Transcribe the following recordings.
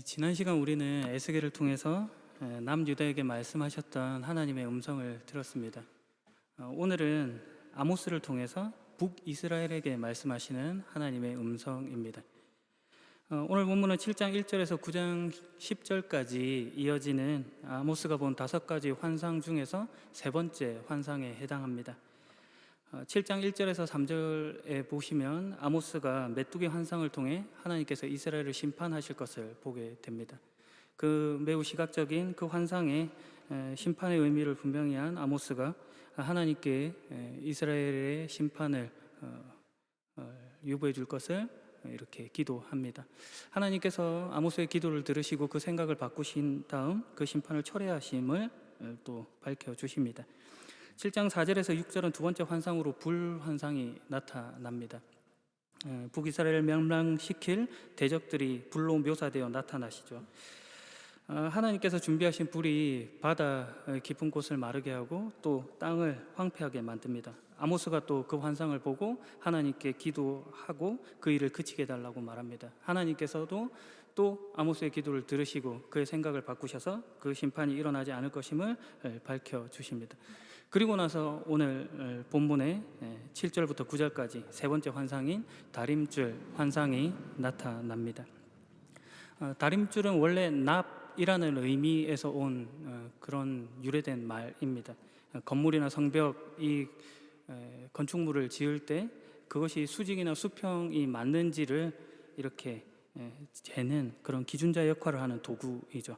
지난 시간 우리는 에스겔을 통해서 남유다에게 말씀하셨던 하나님의 음성을 들었습니다. 오늘은 아모스를 통해서 북이스라엘에게 말씀하시는 하나님의 음성입니다. 오늘 본문은 7장 1절에서 9장 10절까지 이어지는 아모스가 본 5가지 환상 중에서 세 번째 환상에 해당합니다. 7장 1절에서 3절에 보시면 아모스가 메뚜기 환상을 통해 하나님께서 이스라엘을 심판하실 것을 보게 됩니다. 그 매우 시각적인 그 환상의 심판의 의미를 분명히 한 아모스가 하나님께 이스라엘의 심판을 유보해 줄 것을 이렇게 기도합니다. 하나님께서 아모스의 기도를 들으시고 그 생각을 바꾸신 다음 그 심판을 철회하심을 또 밝혀주십니다. 7장 4절에서 6절은 두 번째 환상으로 불 환상이 나타납니다. 북이스라엘을 멸망시킬 대적들이 불로 묘사되어 나타나시죠. 하나님께서 준비하신 불이 바다 깊은 곳을 마르게 하고 또 땅을 황폐하게 만듭니다. 아모스가 또 그 환상을 보고 하나님께 기도하고 그 일을 그치게 해달라고 말합니다. 하나님께서도 또 아모스의 기도를 들으시고 그의 생각을 바꾸셔서 그 심판이 일어나지 않을 것임을 밝혀주십니다. 그리고 나서 오늘 본문의 7절부터 9절까지 세 번째 환상인 다림줄 환상이 나타납니다. 다림줄은 원래 납이라는 의미에서 온 그런 유래된 말입니다. 건물이나 성벽, 건축물을 지을 때 그것이 수직이나 수평이 맞는지를 이렇게 재는 그런 기준자 역할을 하는 도구이죠.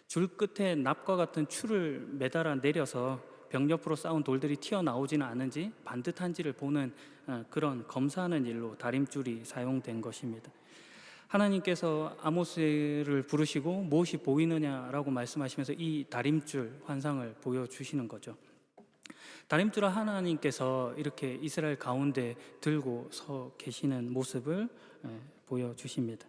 줄 끝에 납과 같은 추를 매달아 내려서 벽 옆으로 쌓은 돌들이 튀어나오지는 않은지 반듯한지를 보는 그런 검사하는 일로 다림줄이 사용된 것입니다. 하나님께서 아모스를 부르시고 무엇이 보이느냐라고 말씀하시면서 이 다림줄 환상을 보여주시는 거죠. 다림줄을 하나님께서 이렇게 이스라엘 가운데 들고 서 계시는 모습을 보여주십니다.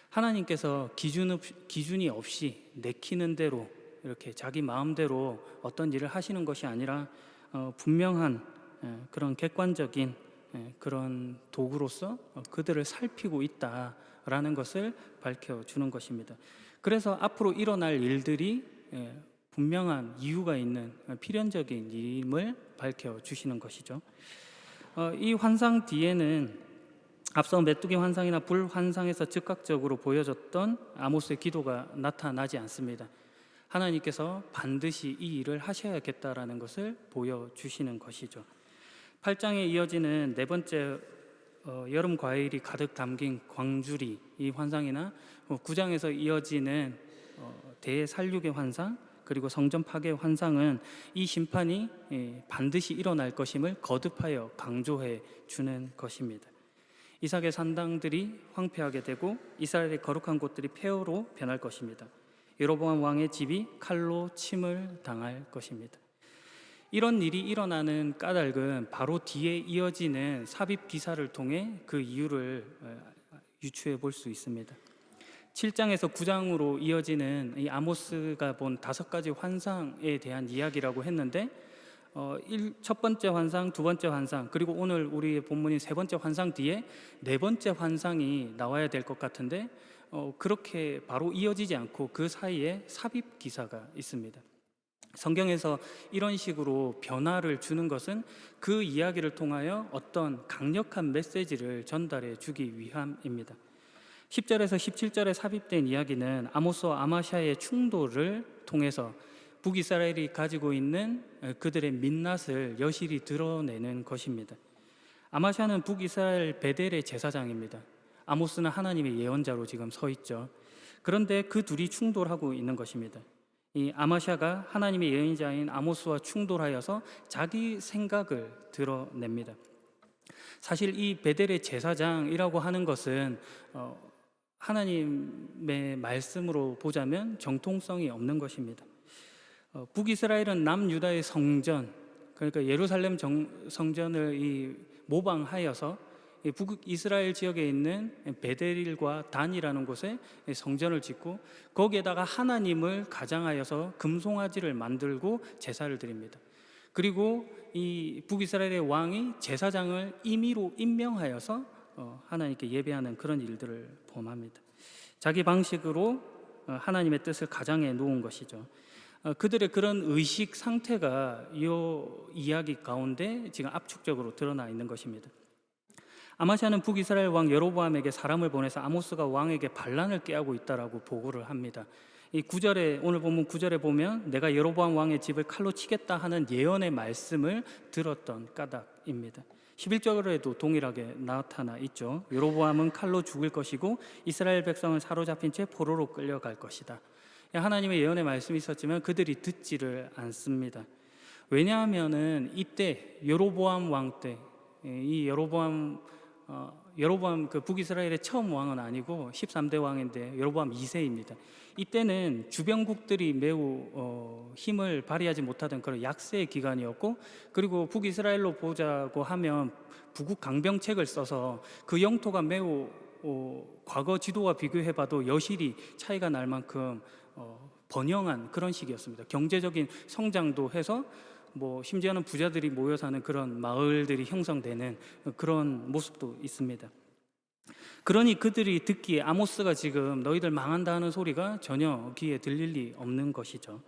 하나님께서 기준이 없이 내키는 대로 이렇게 자기 마음대로 어떤 일을 하시는 것이 아니라 분명한 그런 객관적인 그런 도구로서 그들을 살피고 있다라는 것을 밝혀주는 것입니다. 그래서 앞으로 일어날 일들이 분명한 이유가 있는 필연적인 일임을 밝혀주시는 것이죠. 이 환상 뒤에는 앞서 메뚜기 환상이나 불 환상에서 즉각적으로 보여졌던 아모스의 기도가 나타나지 않습니다. 하나님께서 반드시 이 일을 하셔야겠다라는 것을 보여주시는 것이죠. 8장에 이어지는 네 번째 여름 과일이 가득 담긴 광주리 이 환상이나 9장에서 이어지는 대살육의 환상 그리고 성전 파괴 환상은 이 심판이 반드시 일어날 것임을 거듭하여 강조해 주는 것입니다. 이삭의 산당들이 황폐하게 되고 이스라엘의 거룩한 곳들이 폐허로 변할 것입니다. 여로보암 왕의 집이 칼로 침을 당할 것입니다. 이런 일이 일어나는 까닭은 바로 뒤에 이어지는 삽입 기사를 통해 그 이유를 유추해 볼 수 있습니다. 7장에서 9장으로 이어지는 이 아모스가 본 5가지 환상에 대한 이야기라고 했는데 첫 번째 환상, 두 번째 환상, 그리고 오늘 우리의 본문인 세 번째 환상 뒤에 네 번째 환상이 나와야 될 것 같은데 그렇게 바로 이어지지 않고 그 사이에 삽입 기사가 있습니다. 성경에서 이런 식으로 변화를 주는 것은 그 이야기를 통하여 어떤 강력한 메시지를 전달해 주기 위함입니다. 10절에서 17절에 삽입된 이야기는 아모스와 아마샤의 충돌을 통해서 북이스라엘이 가지고 있는 그들의 민낯을 여실히 드러내는 것입니다. 아마샤는 북이스라엘 베델의 제사장입니다. 아모스는 하나님의 예언자로 지금 서 있죠. 그런데 그 둘이 충돌하고 있는 것입니다. 이 아마샤가 하나님의 예언자인 아모스와 충돌하여서 자기 생각을 드러냅니다. 사실 이 베델의 제사장이라고 하는 것은 하나님의 말씀으로 보자면 정통성이 없는 것입니다. 북이스라엘은 남유다의 성전, 그러니까 예루살렘 성전을 모방하여서 북이스라엘 지역에 있는 베델과 단이라는 곳에 성전을 짓고 거기에다가 하나님을 가장하여서 금송아지를 만들고 제사를 드립니다. 그리고 이 북이스라엘의 왕이 제사장을 임의로 임명하여서 하나님께 예배하는 그런 일들을 범합니다. 자기 방식으로 하나님의 뜻을 가장해 놓은 것이죠. 그들의 그런 의식 상태가 이 이야기 가운데 지금 압축적으로 드러나 있는 것입니다. 아마시아는 북이스라엘 왕 여로보암에게 사람을 보내서 아모스가 왕에게 반란을 꾀하고 있다라고 보고를 합니다. 이 9절에, 오늘 본문 9절에 보면 내가 여로보암 왕의 집을 칼로 치겠다 하는 예언의 말씀을 들었던 까닭입니다. 11절에도 동일하게 나타나 있죠. 여로보암은 칼로 죽을 것이고 이스라엘 백성은 사로잡힌 채 포로로 끌려갈 것이다. 하나님의 예언의 말씀이 있었지만 그들이 듣지를 않습니다. 왜냐하면은 이때 여로보암 왕 때, 이 여로보암 그 북이스라엘의 처음 왕은 아니고 13대 왕인데 여로보암 2세입니다. 이때는 주변국들이 매우 힘을 발휘하지 못하던 그런 약세의 기간이었고, 그리고 북이스라엘로 보자고 하면 부국 강병책을 써서 그 영토가 매우 과거 지도와 비교해봐도 여실히 차이가 날 만큼 번영한 그런 시기였습니다. 경제적인 성장도 해서 심지어는 부자들이 모여 사는 그런 마을들이 형성되는 그런 모습도 있습니다. 그러니 그들이 듣기에 아모스가 지금 너희들 망한다 하는 소리가 전혀 귀에 들릴 리 없는 것이죠.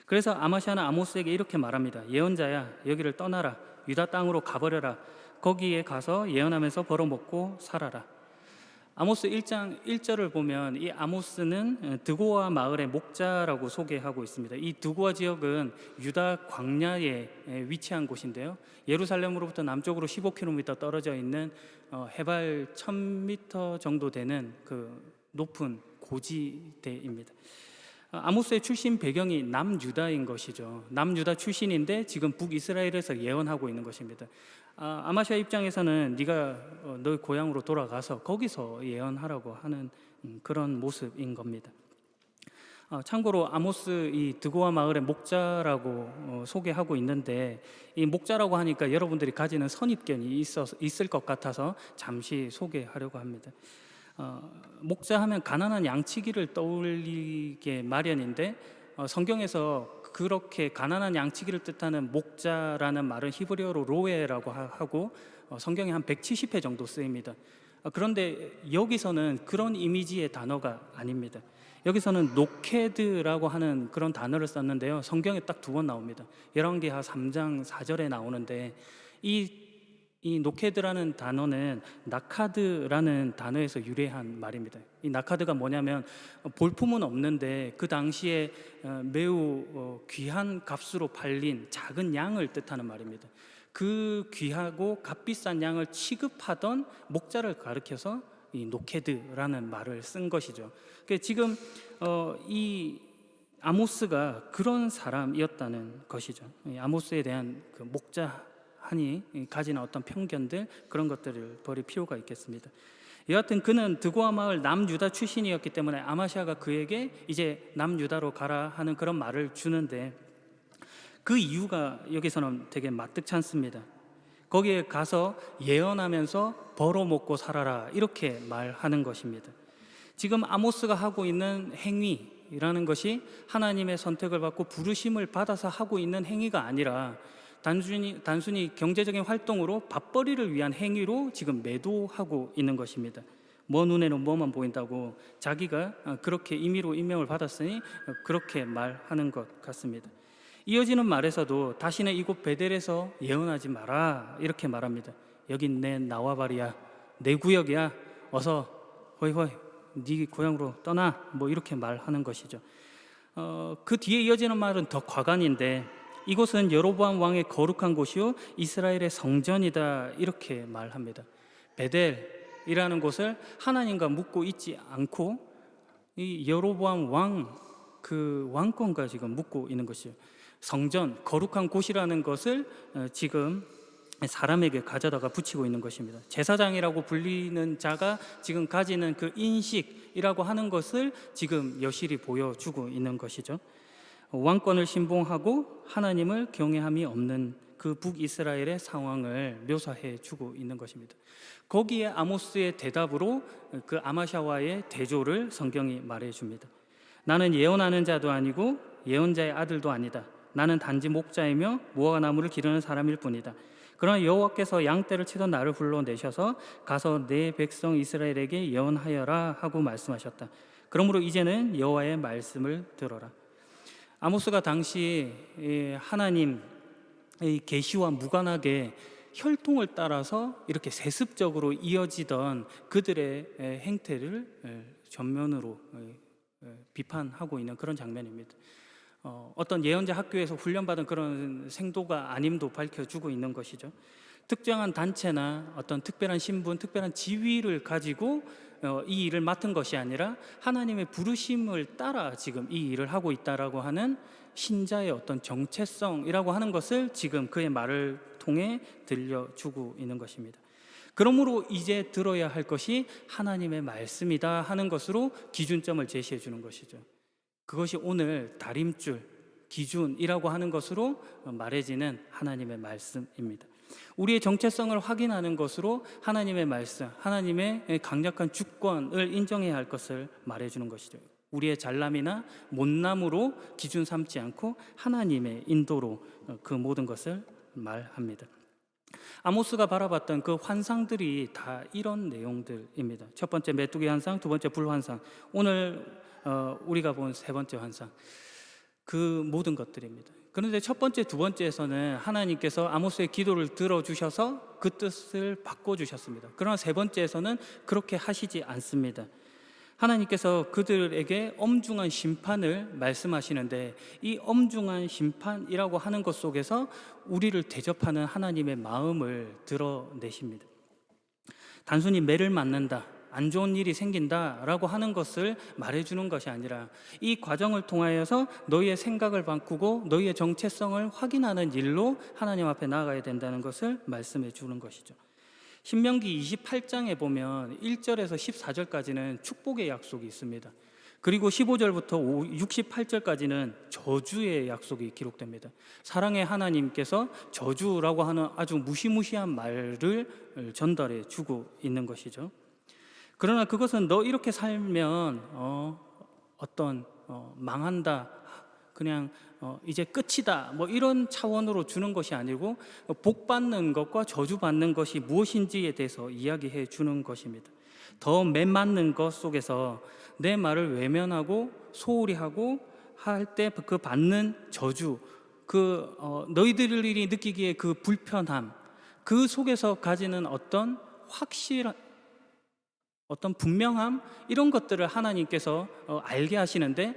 그래서 아마시아는 아모스에게 이렇게 말합니다. 예언자야, 여기를 떠나라. 유다 땅으로 가버려라. 거기에 가서 예언하면서 벌어먹고 살아라. 아모스 1장 1절을 보면 이 아모스는 드고아 마을의 목자라고 소개하고 있습니다. 이 드고아 지역은 유다 광야에 위치한 곳인데요. 예루살렘으로부터 남쪽으로 15km 떨어져 있는 해발 1000m 정도 되는 그 높은 고지대입니다. 아모스의 출신 배경이 남유다인 것이죠. 남유다 출신인데 지금 북이스라엘에서 예언하고 있는 것입니다. 아마시아 입장에서는 네가 너희 고향으로 돌아가서 거기서 예언하라고 하는 그런 모습인 겁니다. 참고로 아모스 이 드고아 마을의 목자라고 소개하고 있는데, 이 목자라고 하니까 여러분들이 가지는 선입견이 있을 것 같아서 잠시 소개하려고 합니다. 목자 하면 가난한 양치기를 떠올리게 마련인데, 성경에서 그렇게 가난한 양치기를 뜻하는 목자라는 말은 히브리어로 로에라고 하고 성경에 한 170회 정도 쓰입니다. 그런데 여기서는 그런 이미지의 단어가 아닙니다. 여기서는 노케드라고 하는 그런 단어를 썼는데요. 성경에 딱 2번 나옵니다. 열왕기하 3장 4절에 나오는데, 이 노케드라는 단어는 나카드라는 단어에서 유래한 말입니다. 이 나카드가 뭐냐면 볼품은 없는데 그 당시에 매우 귀한 값으로 팔린 작은 양을 뜻하는 말입니다. 그 귀하고 값비싼 양을 취급하던 목자를 가리켜서 이 노케드라는 말을 쓴 것이죠. 그러니까 지금 이 아모스가 그런 사람이었다는 것이죠. 이 아모스에 대한 그 목자하니 가진 어떤 편견들, 그런 것들을 버릴 필요가 있겠습니다. 여하튼 그는 드고아 마을 남유다 출신이었기 때문에 아마시아가 그에게 이제 남유다로 가라 하는 그런 말을 주는데, 그 이유가 여기서는 되게 마뜩찮습니다. 거기에 가서 예언하면서 벌어먹고 살아라, 이렇게 말하는 것입니다. 지금 아모스가 하고 있는 행위라는 것이 하나님의 선택을 받고 부르심을 받아서 하고 있는 행위가 아니라 단순히 경제적인 활동으로 밥벌이를 위한 행위로 지금 매도하고 있는 것입니다. 눈에는 뭐만 보인다고 자기가 그렇게 임의로 임명을 받았으니 그렇게 말하는 것 같습니다. 이어지는 말에서도 다시는 이곳 베델에서 예언하지 마라, 이렇게 말합니다. 여긴 내 나와바리야, 내 구역이야, 어서 호이호이 네 고향으로 떠나, 이렇게 말하는 것이죠. 그 뒤에 이어지는 말은 더 과간인데, 이곳은 여로보암 왕의 거룩한 곳이요 이스라엘의 성전이다, 이렇게 말합니다. 베델이라는 곳을 하나님과 묻고 있지 않고 이 여로보암 왕 그 왕권과 지금 묻고 있는 것이죠. 성전, 거룩한 곳이라는 것을 지금 사람에게 가져다가 붙이고 있는 것입니다. 제사장이라고 불리는 자가 지금 가지는 그 인식이라고 하는 것을 지금 여실히 보여주고 있는 것이죠. 왕권을 신봉하고 하나님을 경외함이 없는 그 북이스라엘의 상황을 묘사해 주고 있는 것입니다. 거기에 아모스의 대답으로 그 아마샤와의 대조를 성경이 말해 줍니다. 나는 예언하는 자도 아니고 예언자의 아들도 아니다. 나는 단지 목자이며 무화과 나무를 기르는 사람일 뿐이다. 그러나 여호와께서 양떼를 치던 나를 불러내셔서 가서 내 백성 이스라엘에게 예언하여라 하고 말씀하셨다. 그러므로 이제는 여호와의 말씀을 들어라. 아모스가 당시 하나님의 계시와 무관하게 혈통을 따라서 이렇게 세습적으로 이어지던 그들의 행태를 전면으로 비판하고 있는 그런 장면입니다. 어떤 예언자 학교에서 훈련받은 그런 생도가 아님도 밝혀주고 있는 것이죠. 특정한 단체나 어떤 특별한 신분, 특별한 지위를 가지고 이 일을 맡은 것이 아니라 하나님의 부르심을 따라 지금 이 일을 하고 있다라고 하는 신자의 어떤 정체성이라고 하는 것을 지금 그의 말을 통해 들려주고 있는 것입니다. 그러므로 이제 들어야 할 것이 하나님의 말씀이다 하는 것으로 기준점을 제시해 주는 것이죠. 그것이 오늘 다림줄, 기준이라고 하는 것으로 말해지는 하나님의 말씀입니다. 우리의 정체성을 확인하는 것으로 하나님의 말씀, 하나님의 강력한 주권을 인정해야 할 것을 말해주는 것이죠. 우리의 잘남이나 못남으로 기준 삼지 않고 하나님의 인도로 그 모든 것을 말합니다. 아모스가 바라봤던 그 환상들이 다 이런 내용들입니다. 첫 번째 메뚜기 환상, 두 번째 불 환상, 오늘 우리가 본 세 번째 환상, 그 모든 것들입니다. 그런데 첫 번째, 두 번째에서는 하나님께서 아모스의 기도를 들어주셔서 그 뜻을 바꿔주셨습니다. 그러나 세 번째에서는 그렇게 하시지 않습니다. 하나님께서 그들에게 엄중한 심판을 말씀하시는데 이 엄중한 심판이라고 하는 것 속에서 우리를 대접하는 하나님의 마음을 드러내십니다. 단순히 매를 맞는다, 안 좋은 일이 생긴다라고 하는 것을 말해주는 것이 아니라 이 과정을 통하여서 너희의 생각을 바꾸고 너희의 정체성을 확인하는 일로 하나님 앞에 나아가야 된다는 것을 말씀해 주는 것이죠. 신명기 28장에 보면 1절에서 14절까지는 축복의 약속이 있습니다. 그리고 15절부터 68절까지는 저주의 약속이 기록됩니다. 사랑의 하나님께서 저주라고 하는 아주 무시무시한 말을 전달해 주고 있는 것이죠. 그러나 그것은 너 이렇게 살면 망한다, 그냥 이제 끝이다, 뭐 이런 차원으로 주는 것이 아니고 복 받는 것과 저주 받는 것이 무엇인지에 대해서 이야기해 주는 것입니다. 더 매맞는 것 속에서 내 말을 외면하고 소홀히 하고 할 때 그 받는 저주, 너희들이 느끼기에 그 불편함, 그 속에서 가지는 어떤 확실한 어떤 분명함, 이런 것들을 하나님께서 알게 하시는데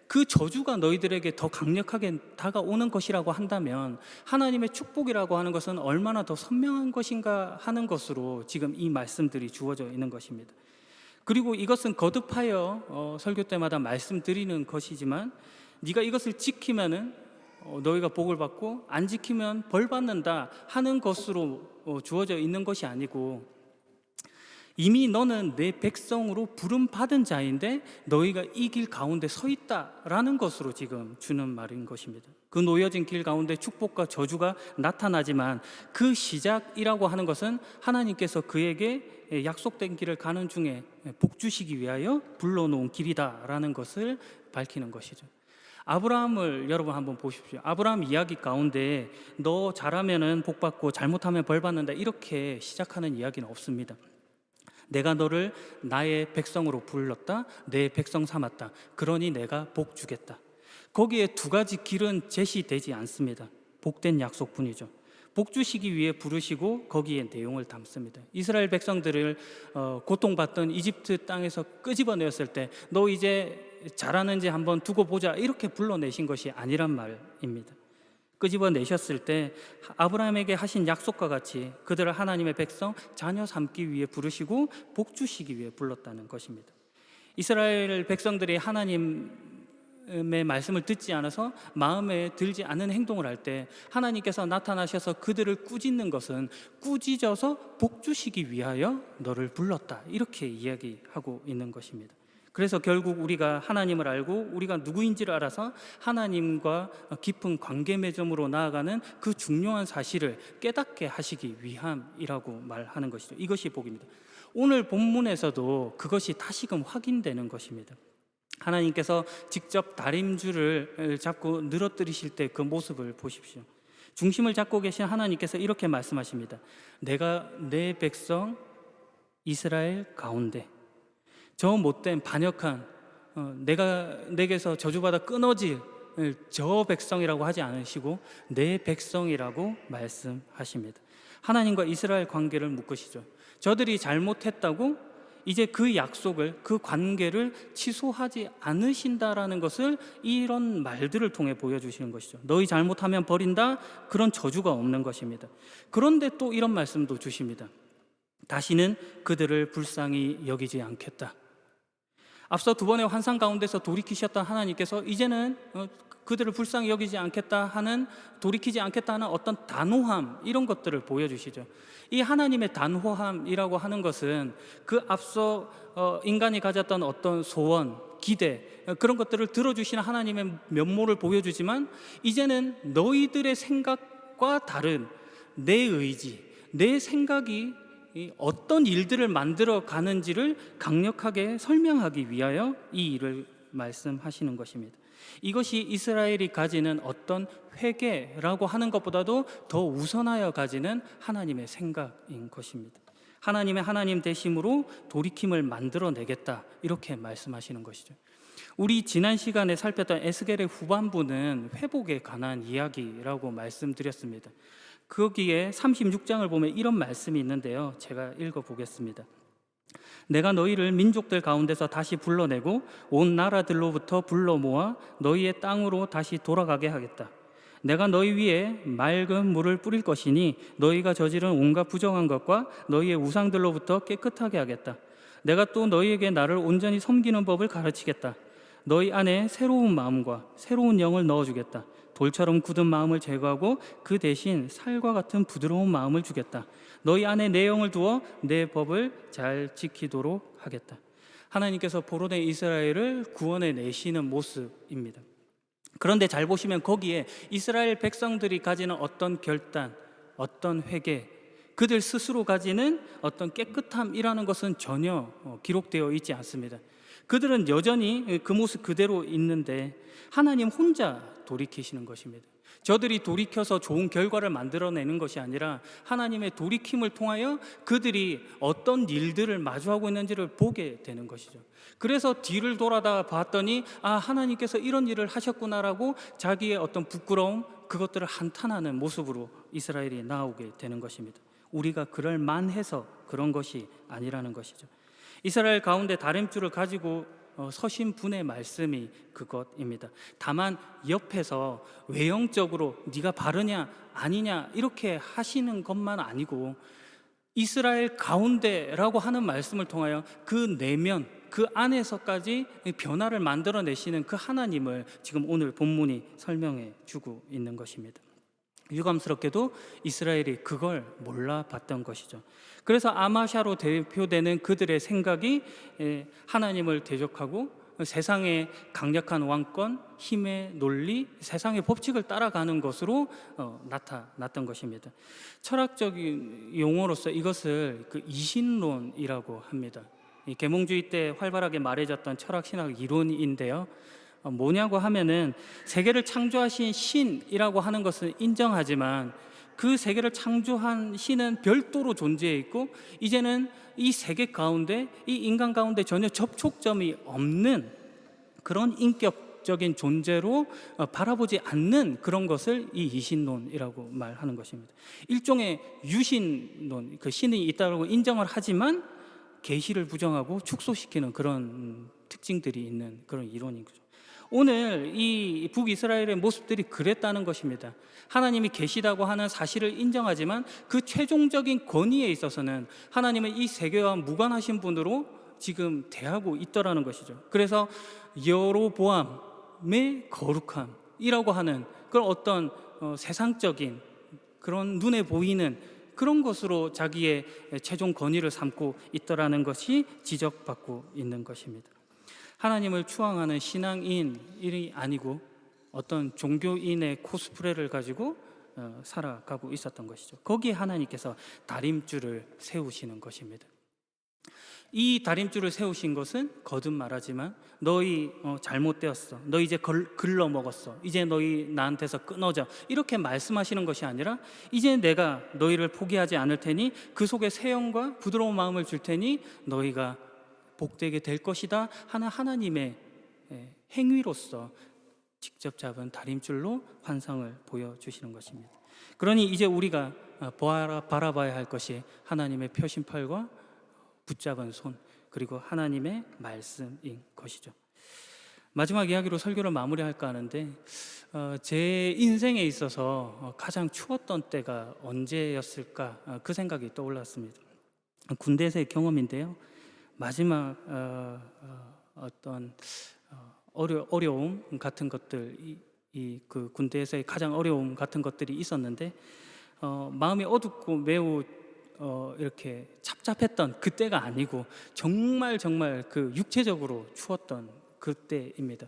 그 저주가 너희들에게 더 강력하게 다가오는 것이라고 한다면 하나님의 축복이라고 하는 것은 얼마나 더 선명한 것인가 하는 것으로 지금 이 말씀들이 주어져 있는 것입니다. 그리고 이것은 거듭하여 설교 때마다 말씀드리는 것이지만 네가 이것을 지키면은 너희가 복을 받고 안 지키면 벌 받는다 하는 것으로 주어져 있는 것이 아니고 이미 너는 내 백성으로 부름받은 자인데 너희가 이 길 가운데 서 있다라는 것으로 지금 주는 말인 것입니다. 그 놓여진 길 가운데 축복과 저주가 나타나지만 그 시작이라고 하는 것은 하나님께서 그에게 약속된 길을 가는 중에 복 주시기 위하여 불러놓은 길이다라는 것을 밝히는 것이죠. 아브라함을 여러분 한번 보십시오. 아브라함 이야기 가운데 너 잘하면은 복 받고 잘못하면 벌 받는다 이렇게 시작하는 이야기는 없습니다. 내가 너를 나의 백성으로 불렀다, 내 백성 삼았다, 그러니 내가 복 주겠다. 거기에 두 가지 길은 제시되지 않습니다. 복된 약속뿐이죠. 복 주시기 위해 부르시고 거기에 내용을 담습니다. 이스라엘 백성들을 고통받던 이집트 땅에서 끄집어내었을 때 너 이제 잘하는지 한번 두고 보자 이렇게 불러내신 것이 아니란 말입니다. 끄집어내셨을 때 아브라함에게 하신 약속과 같이 그들을 하나님의 백성, 자녀 삼기 위해 부르시고 복 주시기 위해 불렀다는 것입니다. 이스라엘 백성들이 하나님의 말씀을 듣지 않아서 마음에 들지 않는 행동을 할 때 하나님께서 나타나셔서 그들을 꾸짖는 것은 꾸짖어서 복 주시기 위하여 너를 불렀다 이렇게 이야기하고 있는 것입니다. 그래서 결국 우리가 하나님을 알고 우리가 누구인지를 알아서 하나님과 깊은 관계 맺음으로 나아가는 그 중요한 사실을 깨닫게 하시기 위함이라고 말하는 것이죠. 이것이 복입니다. 오늘 본문에서도 그것이 다시금 확인되는 것입니다. 하나님께서 직접 다림줄을 잡고 늘어뜨리실 때 그 모습을 보십시오. 중심을 잡고 계신 하나님께서 이렇게 말씀하십니다. 내가 내 백성 이스라엘 가운데 저 못된 반역한 내가 내게서 저주받아 끊어질 저 백성이라고 하지 않으시고 내 백성이라고 말씀하십니다. 하나님과 이스라엘 관계를 묶으시죠. 저들이 잘못했다고 이제 그 약속을, 그 관계를 취소하지 않으신다라는 것을 이런 말들을 통해 보여주시는 것이죠. 너희 잘못하면 버린다, 그런 저주가 없는 것입니다. 그런데 또 이런 말씀도 주십니다. 다시는 그들을 불쌍히 여기지 않겠다. 앞서 두 번의 환상 가운데서 돌이키셨던 하나님께서 이제는 그들을 불쌍히 여기지 않겠다 하는, 돌이키지 않겠다 하는 어떤 단호함, 이런 것들을 보여주시죠. 이 하나님의 단호함이라고 하는 것은 그 앞서 인간이 가졌던 어떤 소원, 기대, 그런 것들을 들어주시는 하나님의 면모를 보여주지만 이제는 너희들의 생각과 다른 내 의지, 내 생각이 어떤 일들을 만들어 가는지를 강력하게 설명하기 위하여 이 일을 말씀하시는 것입니다. 이것이 이스라엘이 가지는 어떤 회개라고 하는 것보다도 더 우선하여 가지는 하나님의 생각인 것입니다. 하나님의 하나님 되심으로 돌이킴을 만들어내겠다, 이렇게 말씀하시는 것이죠. 우리 지난 시간에 살폈던 에스겔의 후반부는 회복에 관한 이야기라고 말씀드렸습니다. 거기에 36장을 보면 이런 말씀이 있는데요, 제가 읽어보겠습니다. 내가 너희를 민족들 가운데서 다시 불러내고 온 나라들로부터 불러 모아 너희의 땅으로 다시 돌아가게 하겠다. 내가 너희 위에 맑은 물을 뿌릴 것이니 너희가 저지른 온갖 부정한 것과 너희의 우상들로부터 깨끗하게 하겠다. 내가 또 너희에게 나를 온전히 섬기는 법을 가르치겠다. 너희 안에 새로운 마음과 새로운 영을 넣어주겠다. 돌처럼 굳은 마음을 제거하고 그 대신 살과 같은 부드러운 마음을 주겠다. 너희 안에 내 영을 두어 내 법을 잘 지키도록 하겠다. 하나님께서 포로된 이스라엘을 구원해 내시는 모습입니다. 그런데 잘 보시면 거기에 이스라엘 백성들이 가지는 어떤 결단, 어떤 회개, 그들 스스로 가지는 어떤 깨끗함이라는 것은 전혀 기록되어 있지 않습니다. 그들은 여전히 그 모습 그대로 있는데 하나님 혼자 돌이키시는 것입니다. 저들이 돌이켜서 좋은 결과를 만들어내는 것이 아니라 하나님의 돌이킴을 통하여 그들이 어떤 일들을 마주하고 있는지를 보게 되는 것이죠. 그래서 뒤를 돌아다 봤더니 하나님께서 이런 일을 하셨구나라고 자기의 어떤 부끄러움, 그것들을 한탄하는 모습으로 이스라엘이 나오게 되는 것입니다. 우리가 그럴 만해서 그런 것이 아니라는 것이죠. 이스라엘 가운데 다림줄을 가지고 서신 분의 말씀이 그것입니다. 다만 옆에서 외형적으로 네가 바르냐 아니냐 이렇게 하시는 것만 아니고 이스라엘 가운데라고 하는 말씀을 통하여 그 내면, 그 안에서까지 변화를 만들어내시는 그 하나님을 지금 오늘 본문이 설명해 주고 있는 것입니다. 유감스럽게도 이스라엘이 그걸 몰라봤던 것이죠. 그래서 아마샤로 대표되는 그들의 생각이 하나님을 대적하고 세상의 강력한 왕권, 힘의 논리, 세상의 법칙을 따라가는 것으로 나타났던 것입니다. 철학적인 용어로서 이것을 이신론이라고 합니다. 이 계몽주의 때 활발하게 말해졌던 철학신학 이론인데요, 뭐냐고 하면은 세계를 창조하신 신이라고 하는 것은 인정하지만 그 세계를 창조한 신은 별도로 존재해 있고 이제는 이 세계 가운데, 이 인간 가운데 전혀 접촉점이 없는 그런 인격적인 존재로 바라보지 않는 그런 것을 이 이신론이라고 말하는 것입니다. 일종의 유신론, 그 신이 있다고 인정을 하지만 계시를 부정하고 축소시키는 그런 특징들이 있는 그런 이론인 거죠. 오늘 이 북이스라엘의 모습들이 그랬다는 것입니다. 하나님이 계시다고 하는 사실을 인정하지만 그 최종적인 권위에 있어서는 하나님은 이 세계와 무관하신 분으로 지금 대하고 있더라는 것이죠. 그래서 여로보암의 거룩함이라고 하는 그런 어떤 세상적인 그런 눈에 보이는 그런 것으로 자기의 최종 권위를 삼고 있더라는 것이 지적받고 있는 것입니다. 하나님을 추앙하는 신앙인이 아니고 어떤 종교인의 코스프레를 가지고 살아가고 있었던 것이죠. 거기에 하나님께서 다림줄을 세우시는 것입니다. 이 다림줄을 세우신 것은 거듭 말하지만 너희 잘못되었어, 너 이제 글러먹었어, 이제 너희 나한테서 끊어져, 이렇게 말씀하시는 것이 아니라 이제 내가 너희를 포기하지 않을 테니 그 속에 새 영과 부드러운 마음을 줄 테니 너희가 복되게 될 것이다 하는 하나님의 행위로서 직접 잡은 다림줄로 환상을 보여주시는 것입니다. 그러니 이제 우리가 바라봐야 할 것이 하나님의 표심팔과 붙잡은 손, 그리고 하나님의 말씀인 것이죠. 마지막 이야기로 설교를 마무리할까 하는데, 제 인생에 있어서 가장 추웠던 때가 언제였을까, 그 생각이 떠올랐습니다. 군대에서의 경험인데요. 마지막 어떤 어려움 같은 것들, 그 군대에서의 가장 어려움 같은 것들이 있었는데, 마음이 어둡고 매우 이렇게 답답했던 그때가 아니고 정말 그 육체적으로 추웠던 그때입니다.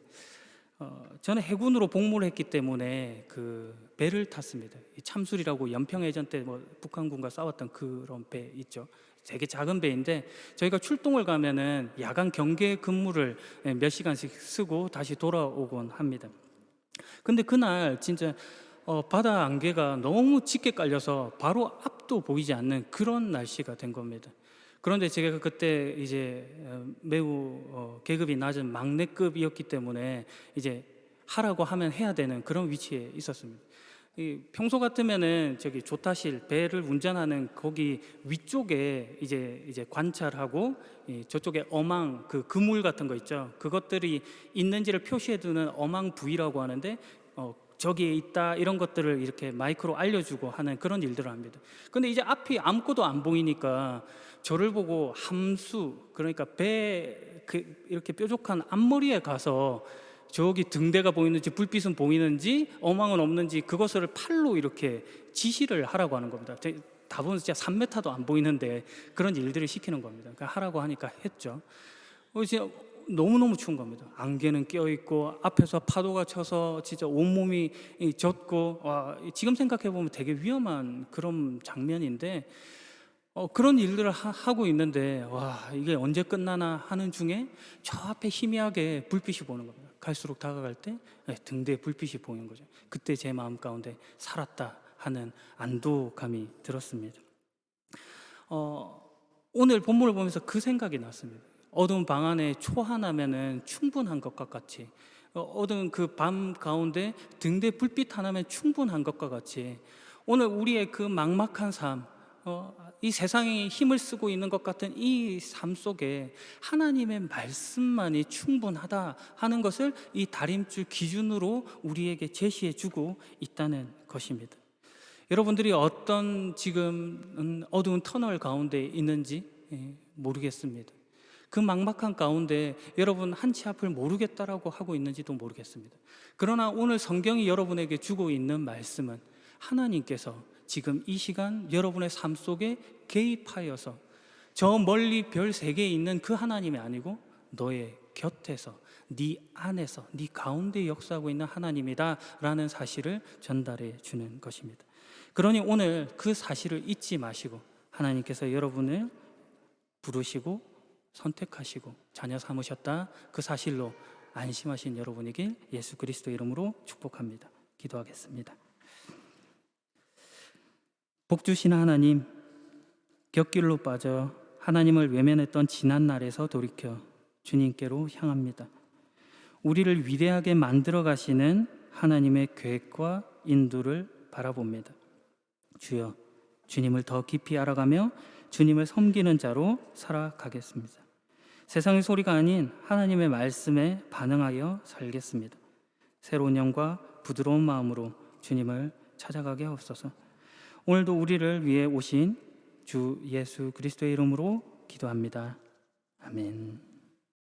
저는 해군으로 복무를 했기 때문에 그 배를 탔습니다. 참술이라고 연평해전 때 북한군과 싸웠던 그런 배 있죠. 되게 작은 배인데, 저희가 출동을 가면은 야간 경계 근무를 몇 시간씩 쓰고 다시 돌아오곤 합니다. 근데 그날 진짜 바다 안개가 너무 짙게 깔려서 바로 앞도 보이지 않는 그런 날씨가 된 겁니다. 그런데 제가 그때 이제 매우 계급이 낮은 막내급이었기 때문에 이제 하라고 하면 해야 되는 그런 위치에 있었습니다. 평소 같으면은 저기 조타실, 배를 운전하는 거기 위쪽에 이제 관찰하고, 저쪽에 어망, 그 그물 같은 거 있죠. 그것들이 있는지를 표시해두는 어망 부위라고 하는데, 저기에 있다, 이런 것들을 이렇게 마이크로 알려주고 하는 그런 일들을 합니다. 근데 이제 앞이 아무것도 안 보이니까 저를 보고 함수, 그러니까 이렇게 뾰족한 앞머리에 가서 저기 등대가 보이는지 불빛은 보이는지 어망은 없는지 그것을 팔로 이렇게 지시를 하라고 하는 겁니다. 다보면 진짜 3m도 안 보이는데 그런 일들을 시키는 겁니다. 그러니까 하라고 하니까 했죠. 진짜 너무너무 추운 겁니다. 안개는 껴있고 앞에서 파도가 쳐서 진짜 온몸이 젖고, 지금 생각해보면 되게 위험한 그런 장면인데, 그런 일들을 하고 있는데, 이게 언제 끝나나 하는 중에 저 앞에 희미하게 불빛이 보는 겁니다. 갈수록 다가갈 때 등대에 불빛이 보이는 거죠. 그때 제 마음 가운데 살았다 하는 안도감이 들었습니다. 오늘 본문을 보면서 그 생각이 났습니다. 어두운 방 안에 초 하나면은 충분한 것과 같이, 어두운 그 밤 가운데 등대 불빛 하나면 충분한 것과 같이, 오늘 우리의 그 막막한 삶, 이 세상이 힘을 쓰고 있는 것 같은 이 삶 속에 하나님의 말씀만이 충분하다 하는 것을 이 다림줄 기준으로 우리에게 제시해 주고 있다는 것입니다. 여러분들이 어떤 지금 어두운 터널 가운데 있는지 모르겠습니다. 그 막막한 가운데 여러분 한치 앞을 모르겠다라고 하고 있는지도 모르겠습니다. 그러나 오늘 성경이 여러분에게 주고 있는 말씀은 하나님께서 지금 이 시간 여러분의 삶 속에 개입하여서 저 멀리 별 3개 있는 그 하나님이 아니고 너의 곁에서, 네 안에서, 네 가운데 역사하고 있는 하나님이다 라는 사실을 전달해 주는 것입니다. 그러니 오늘 그 사실을 잊지 마시고 하나님께서 여러분을 부르시고 선택하시고 자녀 삼으셨다, 그 사실로 안심하신 여러분이길 예수 그리스도 이름으로 축복합니다. 기도하겠습니다. 복 주시는 하나님, 곁길로 빠져 하나님을 외면했던 지난 날에서 돌이켜 주님께로 향합니다. 우리를 위대하게 만들어 가시는 하나님의 계획과 인도를 바라봅니다. 주여, 주님을 더 깊이 알아가며 주님을 섬기는 자로 살아가겠습니다. 세상의 소리가 아닌 하나님의 말씀에 반응하여 살겠습니다. 새로운 영과 부드러운 마음으로 주님을 찾아가게 하옵소서. 오늘도 우리를 위해 오신 주 예수 그리스도의 이름으로 기도합니다. 아멘.